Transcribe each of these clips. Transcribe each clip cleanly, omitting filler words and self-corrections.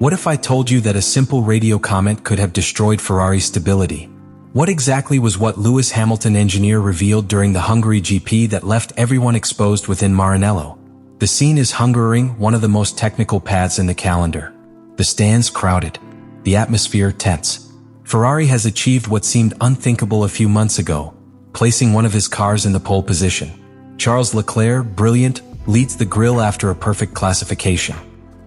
What if I told you that a simple radio comment could have destroyed Ferrari's stability? What exactly was what Lewis Hamilton engineer revealed during the Hungary GP that left everyone exposed within Maranello? The scene is Hungaroring, one of the most technical paths in the calendar. The stands crowded. The atmosphere tense. Ferrari has achieved what seemed unthinkable a few months ago, placing one of his cars in the pole position. Charles Leclerc, brilliant, leads the grill after a perfect classification.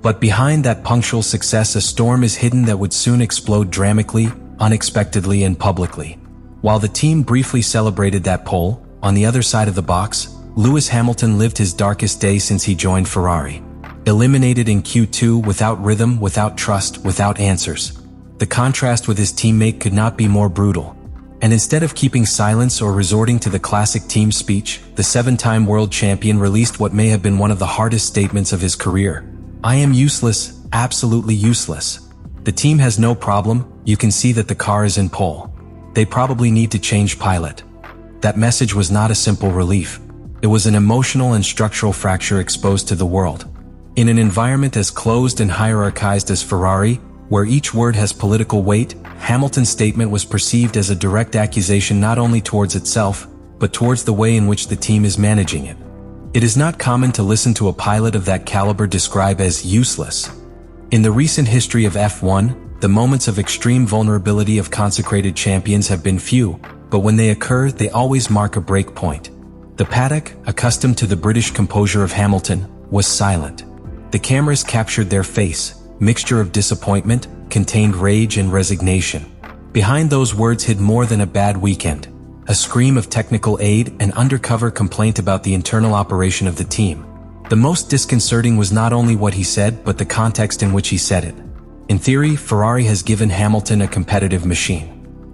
But behind that punctual success, a storm is hidden that would soon explode dramatically, unexpectedly, and publicly. While the team briefly celebrated that pole, on the other side of the box, Lewis Hamilton lived his darkest day since he joined Ferrari. Eliminated in Q2 without rhythm, without trust, without answers. The contrast with his teammate could not be more brutal. And instead of keeping silence or resorting to the classic team speech, the seven-time world champion released what may have been one of the hardest statements of his career. "I am useless, absolutely useless. The team has no problem, you can see that the car is in pole. They probably need to change pilot." That message was not a simple relief. It was an emotional and structural fracture exposed to the world. In an environment as closed and hierarchized as Ferrari, where each word has political weight, Hamilton's statement was perceived as a direct accusation not only towards itself, but towards the way in which the team is managing it. It is not common to listen to a pilot of that caliber described as useless. In the recent history of F1, the moments of extreme vulnerability of consecrated champions have been few, but when they occur, they always mark a break point. The paddock, accustomed to the British composure of Hamilton, was silent. The cameras captured their face, mixture of disappointment, contained rage and resignation. Behind those words hid more than a bad weekend. A scream of technical aid, an undercover complaint about the internal operation of the team. The most disconcerting was not only what he said, but the context in which he said it. In theory, Ferrari has given Hamilton a competitive machine.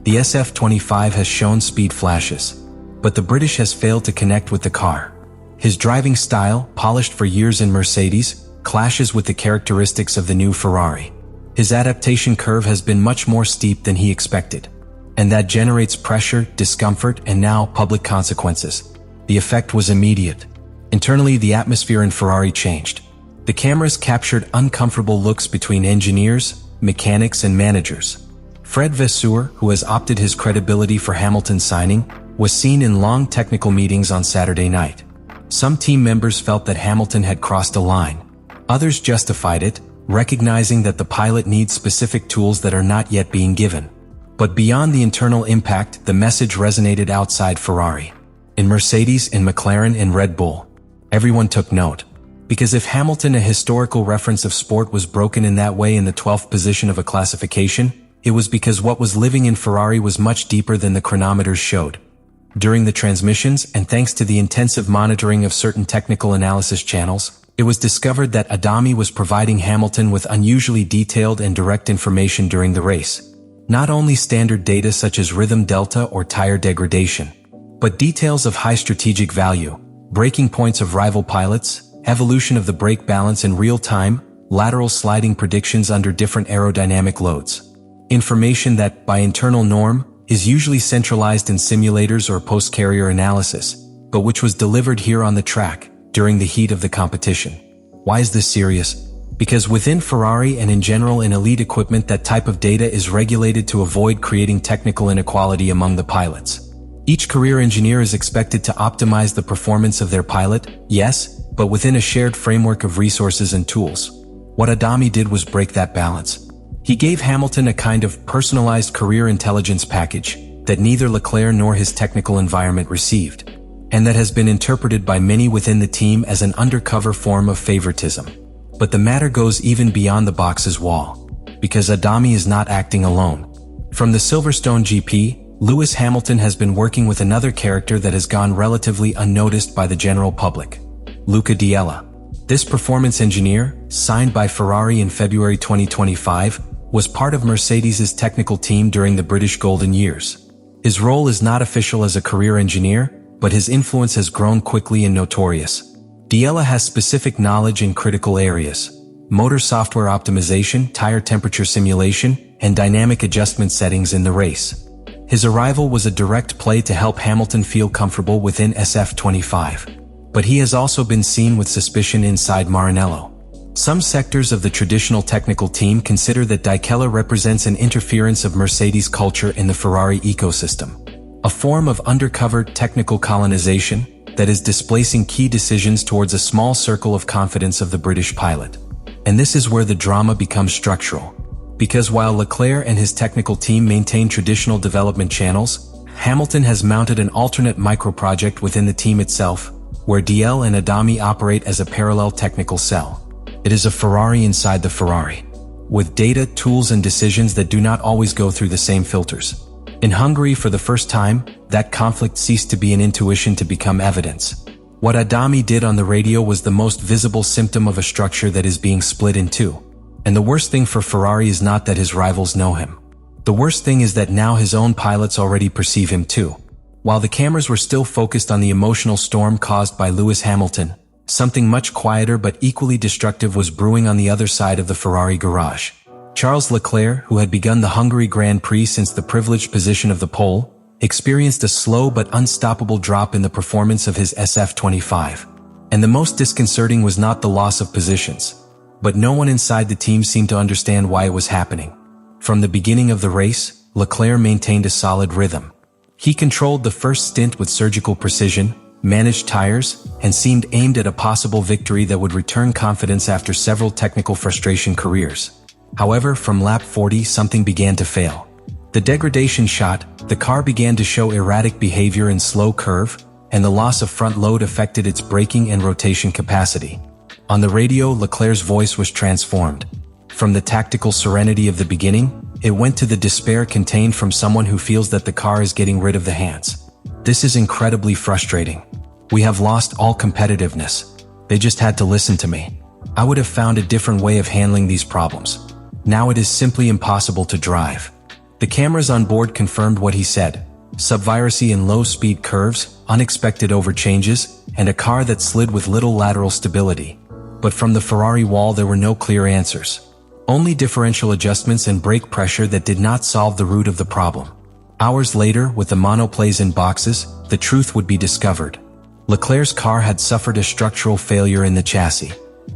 The SF25 has shown speed flashes. But the British has failed to connect with the car. His driving style, polished for years in Mercedes, clashes with the characteristics of the new Ferrari. His adaptation curve has been much more steep than he expected. And that generates pressure, discomfort, and now public consequences. The effect was immediate. Internally, the atmosphere in Ferrari changed. The cameras captured uncomfortable looks between engineers, mechanics, and managers. Fred Vasseur, who has opted his credibility for Hamilton's signing, was seen in long technical meetings on Saturday night. Some team members felt that Hamilton had crossed a line. Others justified it, recognizing that the pilot needs specific tools that are not yet being given. But beyond the internal impact, the message resonated outside Ferrari. In Mercedes, in McLaren, in Red Bull. Everyone took note. Because if Hamilton, a historical reference of sport, was broken in that way in the 12th position of a classification, it was because what was living in Ferrari was much deeper than the chronometers showed. During the transmissions, and thanks to the intensive monitoring of certain technical analysis channels, it was discovered that Adami was providing Hamilton with unusually detailed and direct information during the race. Not only standard data such as rhythm delta or tire degradation, but details of high strategic value, braking points of rival pilots, evolution of the brake balance in real time, lateral sliding predictions under different aerodynamic loads. Information that, by internal norm, is usually centralized in simulators or post-carrier analysis, but which was delivered here on the track, during the heat of the competition. Why is this serious? Because within Ferrari and in general in elite equipment, that type of data is regulated to avoid creating technical inequality among the pilots. Each career engineer is expected to optimize the performance of their pilot, yes, but within a shared framework of resources and tools. What Adami did was break that balance. He gave Hamilton a kind of personalized career intelligence package that neither Leclerc nor his technical environment received, and that has been interpreted by many within the team as an undercover form of favoritism. But the matter goes even beyond the box's wall, because Adami is not acting alone. From the Silverstone GP, Lewis Hamilton has been working with another character that has gone relatively unnoticed by the general public, Luca Diella. This performance engineer, signed by Ferrari in February 2025, was part of Mercedes' technical team during the British Golden Years. His role is not official as a career engineer, but his influence has grown quickly and notorious. Diella has specific knowledge in critical areas: motor software optimization, tire temperature simulation, and dynamic adjustment settings in the race. His arrival was a direct play to help Hamilton feel comfortable within SF25. But he has also been seen with suspicion inside Maranello. Some sectors of the traditional technical team consider that Dykela represents an interference of Mercedes culture in the Ferrari ecosystem, a form of undercover technical colonization that is displacing key decisions towards a small circle of confidence of the British pilot. And this is where the drama becomes structural. Because while Leclerc and his technical team maintain traditional development channels, Hamilton has mounted an alternate micro-project within the team itself, where DL and Adami operate as a parallel technical cell. It is a Ferrari inside the Ferrari, with data, tools, and decisions that do not always go through the same filters. In Hungary, for the first time, that conflict ceased to be an intuition to become evidence. What Adami did on the radio was the most visible symptom of a structure that is being split in two. And the worst thing for Ferrari is not that his rivals know him. The worst thing is that now his own pilots already perceive him too. While the cameras were still focused on the emotional storm caused by Lewis Hamilton, something much quieter but equally destructive was brewing on the other side of the Ferrari garage. Charles Leclerc, who had begun the Hungary Grand Prix since the privileged position of the pole, experienced a slow but unstoppable drop in the performance of his SF25. And the most disconcerting was not the loss of positions, but no one inside the team seemed to understand why it was happening. From the beginning of the race, Leclerc maintained a solid rhythm. He controlled the first stint with surgical precision, managed tires, and seemed aimed at a possible victory that would return confidence after several technical frustration careers. However, from lap 40 something began to fail. The degradation shot, the car began to show erratic behavior in slow curve, and the loss of front load affected its braking and rotation capacity. On the radio, Leclerc's voice was transformed. From the tactical serenity of the beginning, it went to the despair contained from someone who feels that the car is getting rid of the hands. This is incredibly frustrating. We have lost all competitiveness. They just had to listen to me. I would have found a different way of handling these problems. Now it is simply impossible to drive. The cameras on board confirmed what he said. Subviracy in low-speed curves, unexpected overchanges, and a car that slid with little lateral stability. But from the Ferrari wall there were no clear answers. Only differential adjustments and brake pressure that did not solve the root of the problem. Hours later, with the monoplays in boxes, the truth would be discovered. Leclerc's car had suffered a structural failure in the chassis.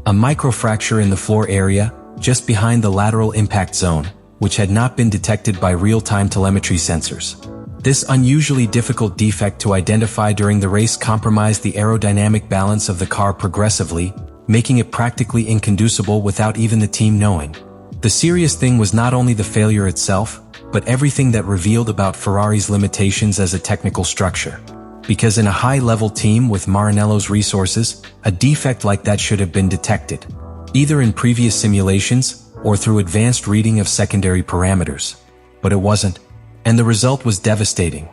A microfracture in the floor area, just behind the lateral impact zone, which had not been detected by real-time telemetry sensors. This unusually difficult defect to identify during the race compromised the aerodynamic balance of the car progressively, making it practically inconducible without even the team knowing. The serious thing was not only the failure itself, but everything that revealed about Ferrari's limitations as a technical structure. Because in a high-level team with Maranello's resources, a defect like that should have been detected, either in previous simulations or through advanced reading of secondary parameters. But it wasn't. And the result was devastating.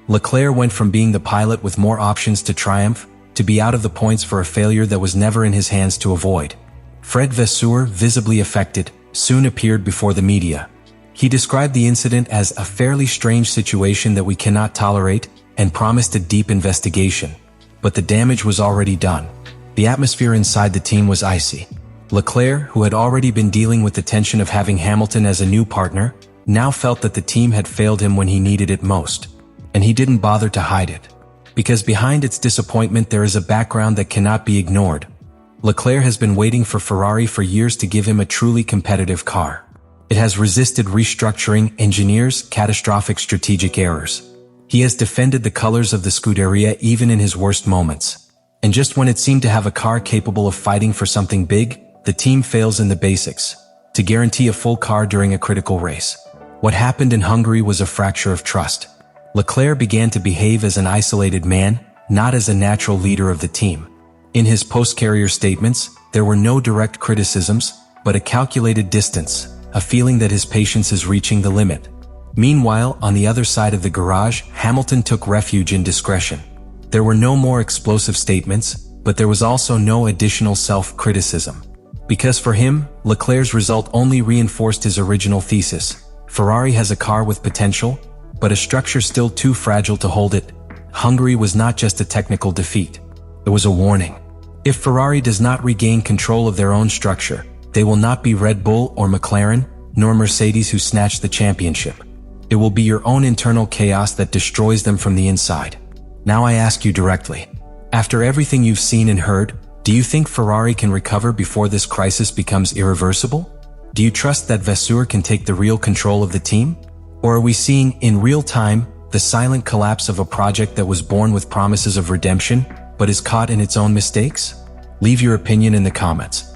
Leclerc went from being the pilot with more options to triumph, to be out of the points for a failure that was never in his hands to avoid. Fred Vasseur, visibly affected, soon appeared before the media. He described the incident as a fairly strange situation that we cannot tolerate and promised a deep investigation. But the damage was already done. The atmosphere inside the team was icy. Leclerc, who had already been dealing with the tension of having Hamilton as a new partner, now felt that the team had failed him when he needed it most. And he didn't bother to hide it. Because behind its disappointment there is a background that cannot be ignored. Leclerc has been waiting for Ferrari for years to give him a truly competitive car. It has resisted restructuring, engineers, catastrophic strategic errors. He has defended the colors of the Scuderia even in his worst moments. And just when it seemed to have a car capable of fighting for something big, the team fails in the basics, to guarantee a full car during a critical race. What happened in Hungary was a fracture of trust. Leclerc began to behave as an isolated man, not as a natural leader of the team. In his post-carrier statements, there were no direct criticisms, but a calculated distance, a feeling that his patience is reaching the limit. Meanwhile, on the other side of the garage, Hamilton took refuge in discretion. There were no more explosive statements, but there was also no additional self-criticism. Because for him, Leclerc's result only reinforced his original thesis. Ferrari has a car with potential, but a structure still too fragile to hold it. Hungary was not just a technical defeat. It was a warning. If Ferrari does not regain control of their own structure, they will not be Red Bull or McLaren, nor Mercedes who snatched the championship. It will be your own internal chaos that destroys them from the inside. Now I ask you directly. After everything you've seen and heard, Do you think Ferrari can recover before this crisis becomes irreversible? Do you trust that Vasseur can take the real control of the team? Or are we seeing, in real time, the silent collapse of a project that was born with promises of redemption, but is caught in its own mistakes? Leave your opinion in the comments.